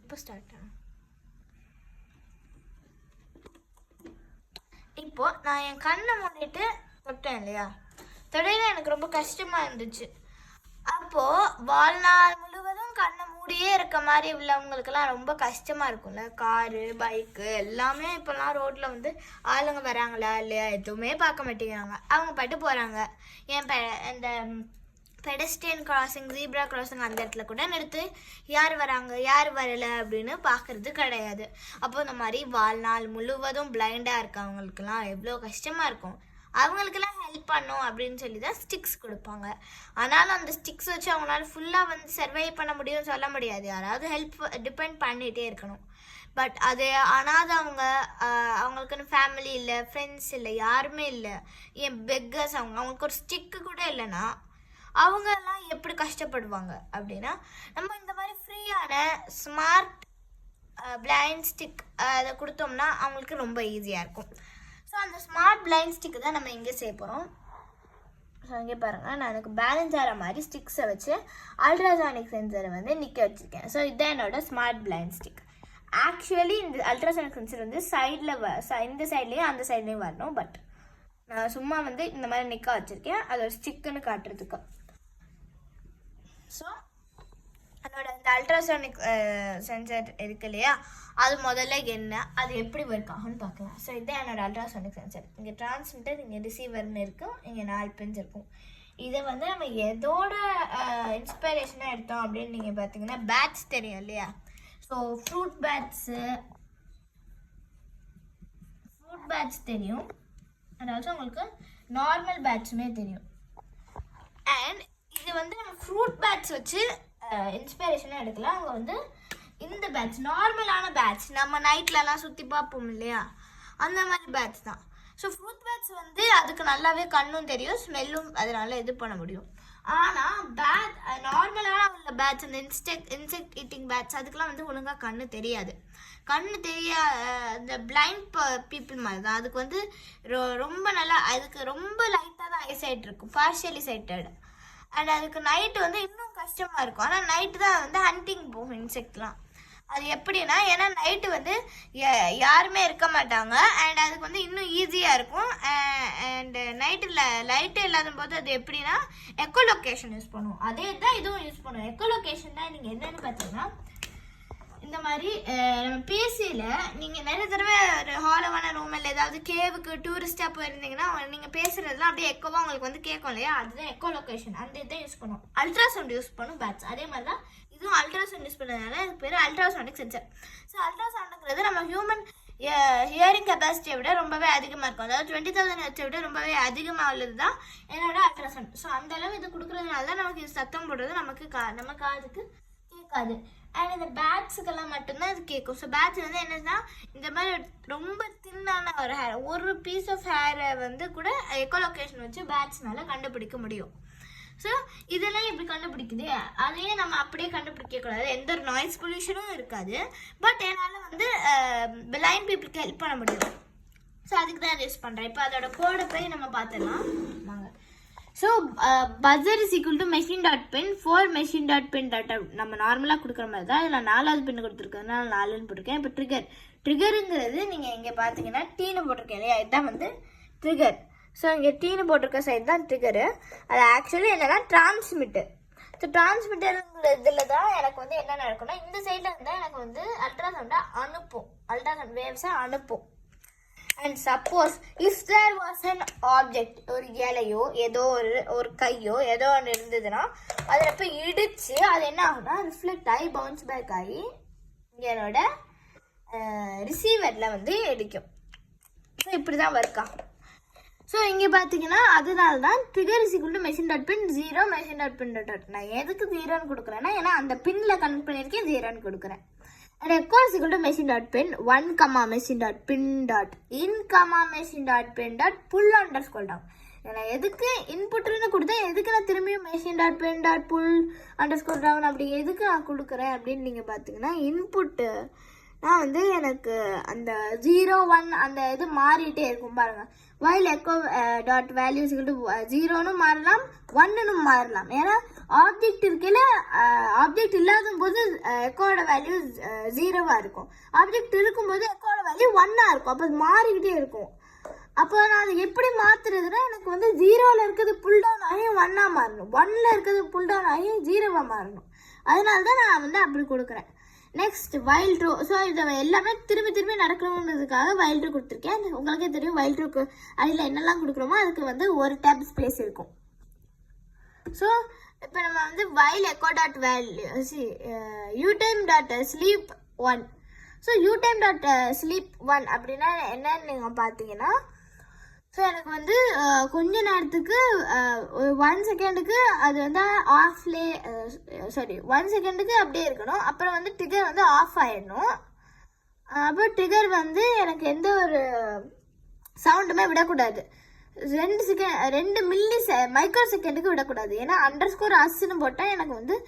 இப்போ ஸ்டார்ட் இப்போ நான் என் கண்ணை மூடிட்டு தொட்டேன் இல்லையா, தொடையில எனக்கு ரொம்ப கஷ்டமா இருந்துச்சு. அப்போ வாழ்நாள் முழுவதும் கண்ணை மூடியே இருக்க மாதிரி உள்ளவங்களுக்கெல்லாம் ரொம்ப கஷ்டமா இருக்கும்ல. காரு, பைக்கு எல்லாமே இப்போல்லாம் ரோட்ல வந்து ஆளுங்க வராங்களா இல்லையா எதுவுமே பார்க்க மாட்டேங்கிறாங்க. அவங்க பாட்டு போறாங்க. இந்த பெடஸ்ட்ரியன் கிராசிங், ஜீப்ரா கிராசிங் அந்த இடத்துல கூட நிறுத்து யார் வராங்க யார் வரலை அப்படின்னு பார்க்கறது கிடையாது. அப்போ இந்த மாதிரி வாழ்நாள் முழுவதும் பிளைண்டாக இருக்கவங்களுக்கெல்லாம் எவ்வளோ கஷ்டமாக இருக்கும். அவங்களுக்கெல்லாம் ஹெல்ப் பண்ணும் அப்படின்னு சொல்லி தான் ஸ்டிக்ஸ் கொடுப்பாங்க. ஆனாலும் அந்த ஸ்டிக்ஸ் வச்சு அவங்களால ஃபுல்லாக வந்து சர்வை பண்ண முடியும்னு சொல்ல முடியாது. யாராவது ஹெல்ப் டிபெண்ட் பண்ணிகிட்டே இருக்கணும். பட் அது அனாதவங்க, அவங்களுக்குன்னு ஃபேமிலி இல்லை, ஃப்ரெண்ட்ஸ் இல்லை, யாருமே இல்லை, ஏன் பெக்கர்ஸ், அவங்களுக்கு ஒரு ஸ்டிக்கு கூட இல்லைன்னா அவங்கெல்லாம் எப்படி கஷ்டப்படுவாங்க அப்படின்னா, நம்ம இந்த மாதிரி ஃப்ரீயான ஸ்மார்ட் பிளைண்ட் ஸ்டிக் அதை கொடுத்தோம்னா அவங்களுக்கு ரொம்ப ஈஸியாக இருக்கும். ஸோ அந்த ஸ்மார்ட் பிளைண்ட் ஸ்டிக்கு தான் நம்ம இங்கே செய்ய போகிறோம். ஸோ இங்கே பாருங்கள், நான் எனக்கு பேலன்ஸ் ஆகிற மாதிரி ஸ்டிக்ஸை வச்சு அல்ட்ராசானிக் சென்சரை வந்து நிற்க வச்சுருக்கேன். ஸோ இதுதான் என்னோட ஸ்மார்ட் பிளைண்ட் ஸ்டிக். ஆக்சுவலி இந்த அல்ட்ராசானிக் சென்சர் வந்து சைடில் இந்த சைட்லேயும் அந்த சைட்லேயும் வரணும். பட் நான் சும்மா வந்து இந்த மாதிரி நிற்க வச்சுருக்கேன், அது ஒரு ஸ்டிக்குன்னு காட்டுறதுக்கு. ஸோ என்னோட இந்த அல்ட்ராசானிக் சென்சர் இருக்கு இல்லையா, அது முதல்ல என்ன, அது எப்படி ஒர்க் ஆகும்னு பார்க்கலாம். ஸோ இதுதான் என்னோட அல்ட்ராசானிக் சென்சர். இங்கே டிரான்ஸ்மிட்டர், இங்கே ரிசீவர்னு இருக்கும், இங்கே 4 பின்ஸ் இருக்கும். இதை வந்து நம்ம எதோட இன்ஸ்பிரேஷனாக எடுத்தோம் அப்படின்னு நீங்கள் பார்த்தீங்கன்னா, பேட்ஸ் தெரியும் இல்லையா. ஸோ ஃப்ரூட் பேட்ஸ் தெரியும், அதாவது உங்களுக்கு நார்மல் பேட்ஸுமே தெரியும். அண்ட் இது வந்து நம்ம ஃப்ரூட் பேட்ஸ் வச்சு இன்ஸ்பிரேஷனாக எடுக்கலாம். அவங்க வந்து இந்த பேட்ச் நார்மலான பேட்ச் நம்ம நைட்லலாம் சுற்றி பார்ப்போம் இல்லையா, அந்த மாதிரி பேட்ச் தான். ஸோ ஃப்ரூட் பேட்ச் வந்து அதுக்கு நல்லாவே கண்ணும் தெரியும், ஸ்மெல்லும் அதனால இது பண்ண முடியும். ஆனால் நார்மலான உள்ள பேட்ச், அந்த இன்செக்ட் ஈட்டிங் பேட்ச், அதுக்கெலாம் வந்து ஒழுங்காக கண்ணு தெரியாது. கண்ணு இந்த பிளைண்ட் பீப்புள் மாதிரி தான். அதுக்கு வந்து ரொம்ப நல்லா, அதுக்கு ரொம்ப லைட்டாக தான் ஐசைட் இருக்கும், பார்ஷியலி சைட்டட். அண்ட் அதுக்கு நைட்டு வந்து இன்னும் கஷ்டமாக இருக்கும். ஆனால் நைட்டு தான் வந்து ஹண்டிங் போகும் இன்செக்ட்லாம். அது எப்படின்னா, ஏன்னா நைட்டு வந்து யாருமே இருக்க மாட்டாங்க. அண்ட் அதுக்கு வந்து இன்னும் ஈஸியாக இருக்கும். அண்ட் லைட்டு இல்லாத போது அது எப்படின்னா எக்கோலொகேஷன் யூஸ் பண்ணுவோம். அதே தான் இதுவும் யூஸ் பண்ணுவோம். எக்கோலொகேஷன் தான் நீங்கள் என்னென்னு பார்த்தீங்கன்னா, இந்த மாதிரி நம்ம பிஎஸ்சியில் நீங்கள் நிறைய தடவை ஒரு ஹாலோவான ரூமில் ஏதாவது கேவுக்கு டூரிஸ்டாக போயிருந்தீங்கன்னா நீங்கள் பேசுகிறதுலாம் அப்படியே எக்கோவாக உங்களுக்கு வந்து கேட்கும் இல்லையா, அதுதான் எக்கோ லொக்கேஷன். அந்த இதை யூஸ் பண்ணும். அல்ட்ராசவுண்ட் யூஸ் பண்ணும் பேட்ஸ். அதே மாதிரி தான் இதுவும் அல்ட்ராசவுண்ட் யூஸ் பண்ணதுனால அது பேர் அல்ட்ராசவுண்டிக் சென்சர். ஸோ அல்ட்ராசவுண்டுங்கிறது நம்ம ஹியூமன் ஹியரிங் கெப்பாசிட்டியை விட ரொம்பவே அதிகமாக இருக்கும். அதாவது 20,000 ஹெர்ட்ஸை விட ரொம்பவே அதிகமாக உள்ளது தான் என்னோட அல்ட்ராசவுண்ட். ஸோ அந்த அளவு இது கொடுக்குறதுனால தான் நமக்கு இது சத்தம் போடுறது நம்ம காதுக்கு கேட்காது. அண்ட் இந்த பேட்ஸுக்கெல்லாம் மட்டும்தான் இது கேட்கும். ஸோ பேட்ஸ் வந்து என்னன்னா, இந்த மாதிரி ரொம்ப தின்னான ஒரு ஹேர், ஒரு பீஸ் ஆஃப் ஹேரை வந்து கூட எக்கோலொகேஷன் வச்சு பேட்ஸ்னால கண்டுபிடிக்க முடியும். ஸோ இதெல்லாம் எப்படி கண்டுபிடிக்குது, அதையே நம்ம அப்படியே கண்டுபிடிக்கக்கூடாது. எந்த ஒரு நாய்ஸ் பொல்யூஷனும் இருக்காது. பட் என்னால் வந்து பிளைண்ட் பீப்புளுக்கு ஹெல்ப் பண்ண முடியும். ஸோ அதுக்கு தான் யூஸ் பண்ணுறேன். இப்போ அதோட கோடை போய் நம்ம பார்த்துடலாம் வாங்க. So buzzer is equal to machine.pin 4 machine.pin dot. நம்ம நார்மலாக கொடுக்குற மாதிரி தான் இதில் 4வது பின் கொடுத்துருக்கறதுனால 4ன்னு போட்டிருக்கேன். இப்போ ட்ரிகருங்கிறது நீங்கள் இங்கே பார்த்தீங்கன்னா டீனு போட்டிருக்கேன் இல்லையா, இதுதான் வந்து ட்ரிகர். ஸோ இங்கே டீனு போட்டிருக்க சைடு தான் ட்ரிகரு. அது ஆக்சுவலி என்னென்னா டிரான்ஸ்மிட்டர். ஸோ டிரான்ஸ்மிட்டருங்கிற இதில் தான் எனக்கு வந்து என்ன நடக்கும்னா, இந்த சைடில் இருந்தால் எனக்கு வந்து அல்ட்ராசவுண்டை அனுப்பும், அல்ட்ராசவுண்ட் வேவ்ஸை அனுப்பும். And suppose if there was an object, ஒரு இலையோ ஏதோ ஒரு கையோ ஏதோ ஒன்று இருந்ததுன்னா அதில் போய் இடித்து அது என்ன ஆகும்னா ரிஃப்ளெக்ட் ஆகி பவுன்ஸ் பேக் ஆகி இங்கே என்னோட ரிசீவரில் வந்து இடிக்கும். ஸோ இப்படி தான் ஒர்க் ஆகும். ஸோ இங்கே பார்த்தீங்கன்னா அதனால தான் trigger is equal to machine.pin 0 machine.pin dot. நான் எதுக்கு 0ன்னு கொடுக்குறேன்னா, ஏன்னா அந்த பின்னில் கனெக்ட் பண்ணியிருக்கேன், 0ன்னு கொடுக்குறேன். And echo is equal to machine.pin 1, machine.pin dot in, machine.pin dot pull underscore down. நான் எதுக்கு இன்புட்னு கொடுத்தேன், எதுக்கு நான் திரும்பியும் machine.pin dot pull underscore down அப்படி எதுக்கு நான் கொடுக்குறேன் அப்படின்னு நீங்கள் பார்த்தீங்கன்னா, இன்புட்டு நான் வந்து எனக்கு அந்த 0 1 அந்த இது மாறிட்டே இருக்கும் பாருங்க. வைல் எக்கோ டாட் வேல்யூஸ் 0ன்னு மாறலாம் 1ன்னு மாறலாம். ஏன்னா ஆப்ஜெக்ட் இருக்கையில ஆப்ஜெக்ட் இல்லாத போது எக்கோட வேல்யூ 0வா இருக்கும். ஆப்ஜெக்ட் இருக்கும்போது எக்கோட வேல்யூ 1ஆ இருக்கும். அப்போ அது மாறிக்கிட்டே இருக்கும். அப்போ நான் அதை எப்படி மாத்துறதுன்னா எனக்கு வந்து 0ல இருக்கிறது புல் டவுன் ஆகி 1ஆ மாறணும், 1ல இருக்கிறது புல் டவுன் ஆகி 0வா மாறணும். அதனால தான் நான் வந்து அப்படி கொடுக்குறேன். Next while true. ஸோ இதை எல்லாமே திரும்பி திரும்பி நடக்கணுன்றதுக்காக வைல் ட்ரூ கொடுத்துருக்கேன். உங்களுக்கே தெரியும் வைல் ட்ரூக்கு அதில் என்னெல்லாம் கொடுக்குறோமோ அதுக்கு வந்து ஒரு டேப் ஸ்பேஸ் இருக்கும். ஸோ இப்போ நம்ம வந்து while echo dot value you time dot sleep 1. So you time dot sleep 1 அப்படின்னா என்னன்னு நீங்கள் பார்த்தீங்கன்னா, ஸோ எனக்கு வந்து கொஞ்ச நேரத்துக்கு 1 செகண்டுக்கு அது வந்து ஆஃப்லே 1 செகண்டுக்கு அப்படியே இருக்கணும். அப்புறம் வந்து ட்ரிகர் வந்து ஆஃப் ஆயிடணும். அப்புறம் ட்ரிகர் வந்து எனக்கு எந்த ஒரு சவுண்டுமே விடக்கூடாது. 2 மில்லி மைக்ரோ செகண்டுக்கு விடக்கூடாது. ஏன்னா அண்டர்ஸ்கோர் அஸ்ன்னு போட்டால் எனக்கு வந்து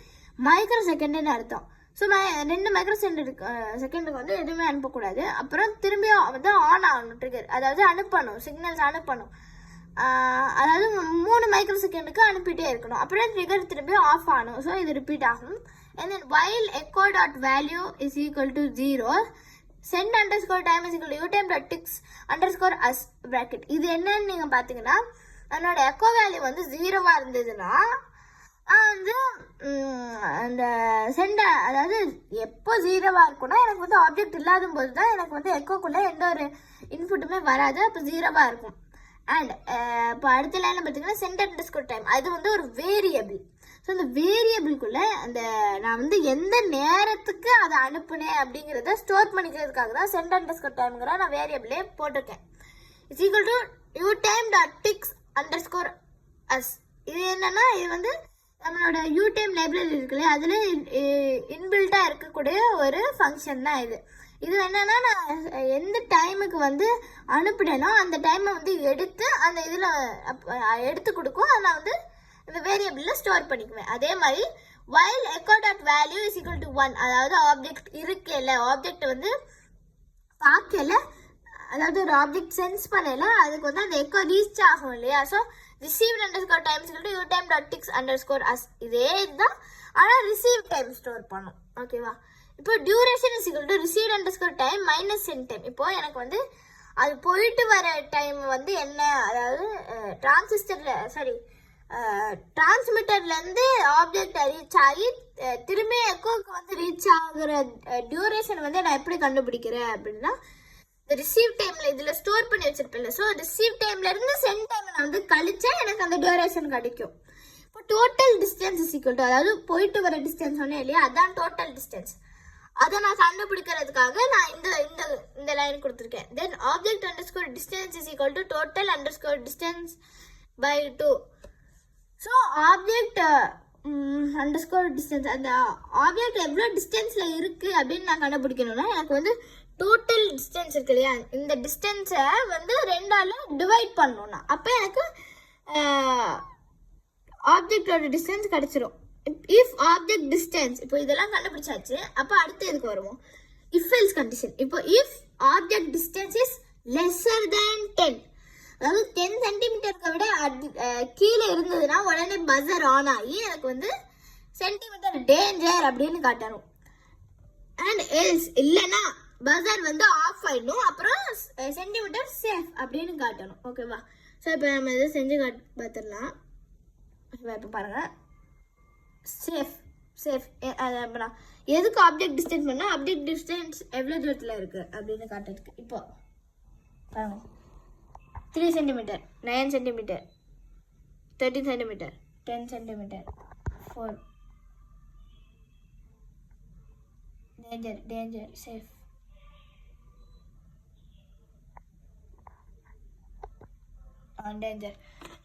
மைக்ரோ செகண்டுன்னு அர்த்தம். ஸோ 2 மைக்ரோ செகண்டுக்கு வந்து எதுவுமே அனுப்பக்கூடாது. அப்புறம் திரும்பி வந்து ஆன் ஆகணும் ட்ரிகர், அதாவது அனுப்பணும், சிக்னல்ஸ் அனுப்பணும். அதாவது 3 மைக்ரோ செகண்டுக்கு அனுப்பிட்டே இருக்கணும். அப்புறம் ட்ரிகர் திரும்பி ஆஃப் ஆகணும். ஸோ இது ரிப்பீட் ஆகும். And then while echo dot value is equal to 0 send underscore time is equal to u time dot ticks underscore us bracket. இது என்னன்னு நீங்கள் பார்த்தீங்கன்னா, என்னோட எக்கோ வேல்யூ வந்து 0வா இருந்ததுன்னா வந்து அந்த அதாவது எப்போ 0வா இருக்கும்னா எனக்கு வந்து ஆப்ஜெக்ட் இல்லாத போது தான் எனக்கு வந்து எக்கோக்குள்ளே எந்த ஒரு இன்புட்டுமே வராது. அப்போ 0வா இருக்கும். அண்ட் இப்போ அடுத்த லைனில் பார்த்தீங்கன்னா சென்ட் அண்டர்ஸ்கோர் டைம், அது வந்து ஒரு வேரியபிள். ஸோ இந்த வேரியபிள்குள்ளே அந்த நான் வந்து எந்த நேரத்துக்கு அதை அனுப்புனேன் அப்படிங்கிறத ஸ்டோர் பண்ணிக்கிறதுக்காக தான் சென்ட் அண்டர்ஸ்கோர் டைம்ங்கிற நான் வேரியபிளே போட்டிருக்கேன். It's equal to u time dot ticks underscore us. இது என்னன்னா, இது வந்து நம்மளோட யூ டைம் லைப்ரரி இருக்குல்ல, அதில் இன்பில்ட்டாக இருக்கக்கூடிய ஒரு ஃபங்க்ஷன் தான் இது. இது என்னன்னா, நான் எந்த டைமுக்கு வந்து அனுப்பினேனோ அந்த டைமை வந்து எடுத்து அந்த இதில் எடுத்து கொடுக்கும். அதை நான் வந்து இந்த வேரியபிளில் ஸ்டோர் பண்ணிக்குவேன். அதே மாதிரி while echo dot value is equal to 1, அதாவது ஆப்ஜெக்ட் இருக்கல, ஆப்ஜெக்ட் வந்து பார்க்கல, அதாவது ஒரு ஆப்ஜெக்ட் சென்ஸ் பண்ணல, அதுக்கு வந்து அந்த எக்கோ ரீச் ஆகும் இல்லையா. So received underscore time is equal to u time dot ticks underscore us. இதே இதுதான், ஆனால் ரிசீவ் டைம் ஸ்டோர் பண்ணும். ஓகேவா. இப்போ duration is equal to received underscore time minus sent time. இப்போ எனக்கு வந்து அது போயிட்டு வர டைம் வந்து என்ன, அதாவது டிரான்ஸ்மிட்டர்லேருந்து ஆப்ஜெக்ட் ரீச் ஆகி திரும்பி எக்கோக்கு வந்து ரீச் ஆகுற டியூரேஷன் வந்து நான் எப்படி கண்டுபிடிக்கிறேன் அப்படின்னா, இந்த ரிசீவ் டைமில் இதில் ஸ்டோர் பண்ணி வச்சிருப்பேன்ல, ஸோ ரிசீவ் டைம்லேருந்து சென்ட் டைம் நான் வந்து கழிச்சா எனக்கு அந்த டியூரேஷன் கிடைக்கும். இப்போ total distance is equal to, அதாவது போயிட்டு வர டிஸ்டன்ஸ் சொன்னேன் இல்லையா, அதான் டோட்டல் டிஸ்டன்ஸ். அதை நான் கண்டுபிடிக்கிறதுக்காக நான் இந்த லைன் கொடுத்துருக்கேன். Then object underscore distance is equal to total underscore distance by 2. So object underscore distance, அந்த ஆப்ஜெக்ட் எவ்வளோ டிஸ்டன்ஸில் இருக்குது அப்படின்னு நான் கண்டுபிடிக்கணும்னா எனக்கு வந்து டோட்டல் டிஸ்டன்ஸ் இருக்கு இல்லையா, இந்த டிஸ்டன்ஸை வந்து 2ஆல் டிவைட் பண்ணணும்னா அப்போ எனக்கு ஆப்ஜெக்டோட டிஸ்டன்ஸ் கிடச்சிரும். இஃப் ஆப்ஜெக்ட் டிஸ்டன்ஸ், இப்போ இதெல்லாம் கண்டுபிடிச்சாச்சு. அப்போ அடுத்து எதுக்கு வருவோம், இஃப் எல்ஸ் கண்டிஷன். இப்போ if object distance is lesser தேன் 10, அதாவது 10 சென்டிமீட்டருக்கு விட கீழே இருந்ததுன்னா உடனே பஸர் ஆன் ஆகி எனக்கு வந்து சென்டிமீட்டர் டேஞ்சர் அப்படின்னு காட்டணும். அண்ட் எல்ஸ் இல்லைன்னா பஸர் வந்து ஆஃப் ஆயிடணும், அப்புறம் சென்டிமீட்டர் சேஃப் அப்படின்னு காட்டணும். ஓகேவா. ஸோ இப்போ நம்ம இதை செஞ்சு பார்த்துடலாம். இப்போ பாருங்கள், சேஃப் அப்புறம் எதுக்கு ஆப்ஜெக்ட் டிஸ்டன்ஸ் பண்ணால் ஆப்ஜெக்ட் டிஸ்டன்ஸ் எவ்வளோ தூரத்தில் இருக்குது அப்படின்னு காட்டுறதுக்கு. இப்போ பாருங்கள், 3 centimetre, 9 centimetre, 13 centimetre, 10 centimetre, 4. Danger safe. Danger.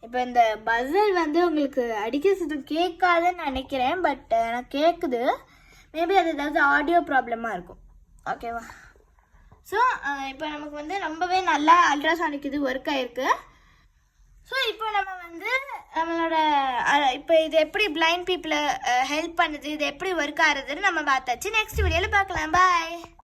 இப்போ இந்த பஸர் வந்து உங்களுக்கு அடிக்கிறது கேட்காதுன்னு நினைக்கிறேன், பட் எனக்கு கேட்குது. மேபி அது ஏதாவது ஆடியோ ப்ராப்ளமாக இருக்கும். ஓகேவா. ஸோ இப்போ நமக்கு வந்து ரொம்பவே நல்லா அல்ட்ராசானிக் இது ஒர்க் ஆகிருக்கு. ஸோ இப்போ நம்ம வந்து நம்மளோட இப்போ இது எப்படி பிளைண்ட் பீப்புளை ஹெல்ப் பண்ணுது, இது எப்படி ஒர்க் ஆகுதுன்னு நம்ம பார்த்தாச்சு. நெக்ஸ்ட் வீடியோவில் பார்க்கலாம். பாய்.